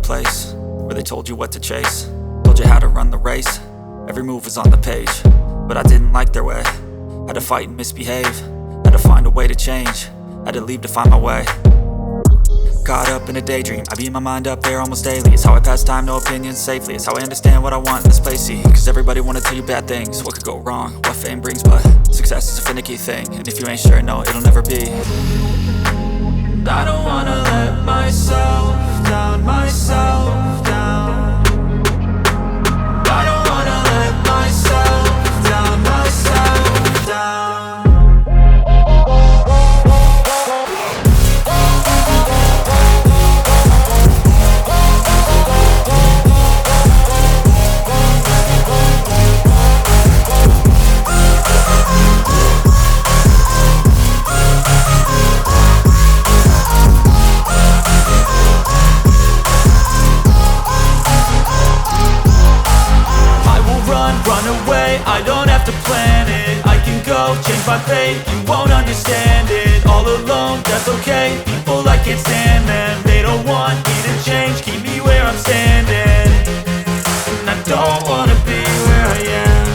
place where they told you what to chase, told you how to run the race. Every move was on the page, but I didn't like their way. Had to fight and misbehave, had to find a way to change, had to leave to find my way. Caught up in a daydream, I beat my mind up there almost daily. It's how I pass time, no opinions safely. It's how I understand what I want in this place, see. Cause everybody wanna tell you bad things, what could go wrong, what fame brings. But success is a finicky thing, and if you ain't sure, no, it'll never be. I don't wanna let myself down, myself down. I don't wanna let myself down, myself down. Run away, I don't have to plan it. I can go, change my fate, you won't understand it. All alone, that's okay, people I can't stand them. They don't want me to change, keep me